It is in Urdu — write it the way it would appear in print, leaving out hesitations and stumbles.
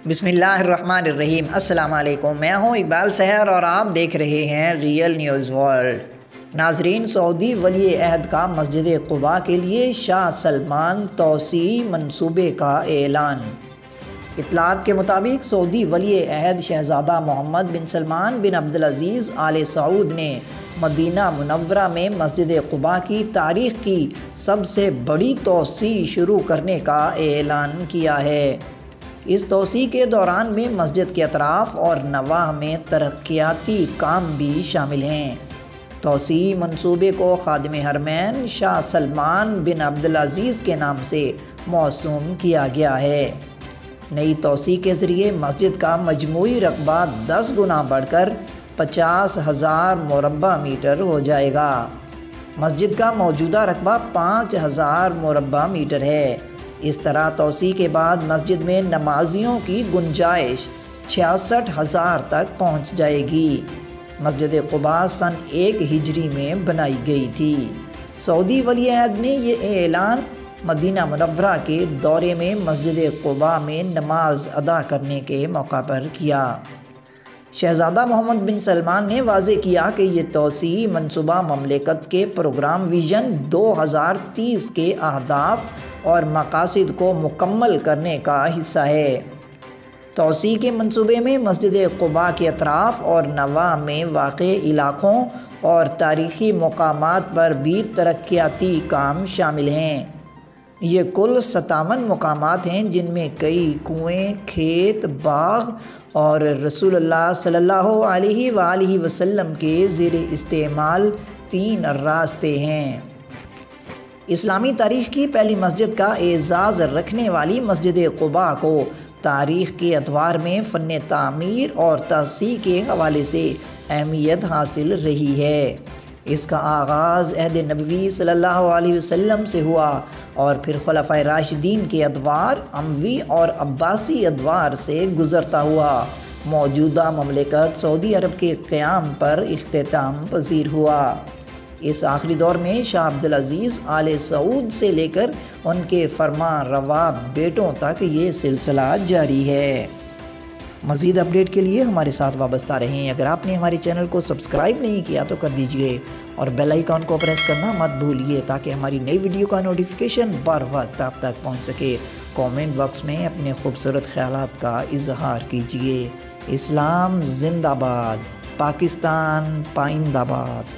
بسم اللہ الرحمن الرحیم۔ السلام علیکم، میں ہوں اقبال سحر اور آپ دیکھ رہے ہیں ریئل نیوز ورلڈ۔ ناظرین، سعودی ولی عہد کا مسجد قباء کے لیے شاہ سلمان توسیعی منصوبے کا اعلان۔ اطلاعات کے مطابق سعودی ولی عہد شہزادہ محمد بن سلمان بن عبدالعزیز آل سعود نے مدینہ منورہ میں مسجد قباء کی تاریخ کی سب سے بڑی توسیع شروع کرنے کا اعلان کیا ہے۔ اس توسیع کے دوران میں مسجد کے اطراف اور نواح میں ترقیاتی کام بھی شامل ہیں۔ توسیعی منصوبے کو خادم حرمین شاہ سلمان بن عبدالعزیز کے نام سے موسوم کیا گیا ہے۔ نئی توسیع کے ذریعے مسجد کا مجموعی رقبہ 10 گنا بڑھ کر 50,000 مربع میٹر ہو جائے گا۔ مسجد کا موجودہ رقبہ 5,000 مربع میٹر ہے۔ اس طرح توسیع کے بعد مسجد میں نمازیوں کی گنجائش 66,000 تک پہنچ جائے گی۔ مسجد قباء سن 1 ہجری میں بنائی گئی تھی۔ سعودی ولی عہد نے یہ اعلان مدینہ منورہ کے دورے میں مسجد قباء میں نماز ادا کرنے کے موقع پر کیا۔ شہزادہ محمد بن سلمان نے واضح کیا کہ یہ توسیعی منصوبہ مملکت کے پروگرام ویژن 2030 کے اہداف اور مقاصد کو مکمل کرنے کا حصہ ہے۔ توسیع کے منصوبے میں مسجد قباء کے اطراف اور نواح میں واقع علاقوں اور تاریخی مقامات پر بھی ترقیاتی کام شامل ہیں۔ یہ کل 57 مقامات ہیں، جن میں کئی کنویں، کھیت، باغ اور رسول اللہ صلی اللہ علیہ وآلہ وسلم کے زیر استعمال 3 راستے ہیں۔ اسلامی تاریخ کی پہلی مسجد کا اعزاز رکھنے والی مسجد قباء کو تاریخ کے ادوار میں فن تعمیر اور توسیع کے حوالے سے اہمیت حاصل رہی ہے۔ اس کا آغاز عہد نبوی صلی اللہ علیہ وسلم سے ہوا اور پھر خلفائے راشدین کے ادوار، اموی اور عباسی ادوار سے گزرتا ہوا موجودہ مملکت سعودی عرب کے قیام پر اختتام پذیر ہوا۔ اس آخری دور میں شاہ عبدالعزیز آل سعود سے لے کر ان کے فرما روا بیٹوں تک یہ سلسلہ جاری ہے۔ مزید اپڈیٹ کے لیے ہمارے ساتھ وابستہ رہیں۔ اگر آپ نے ہمارے چینل کو سبسکرائب نہیں کیا تو کر دیجئے اور بیل آئیکن کو پریس کرنا مت بھولیے تاکہ ہماری نئی ویڈیو کا نوٹیفیکیشن بر وقت آپ تک پہنچ سکے۔ کامنٹ باکس میں اپنے خوبصورت خیالات کا اظہار کیجئے۔ اسلام زندہ باد، پاکستان پائندہ باد۔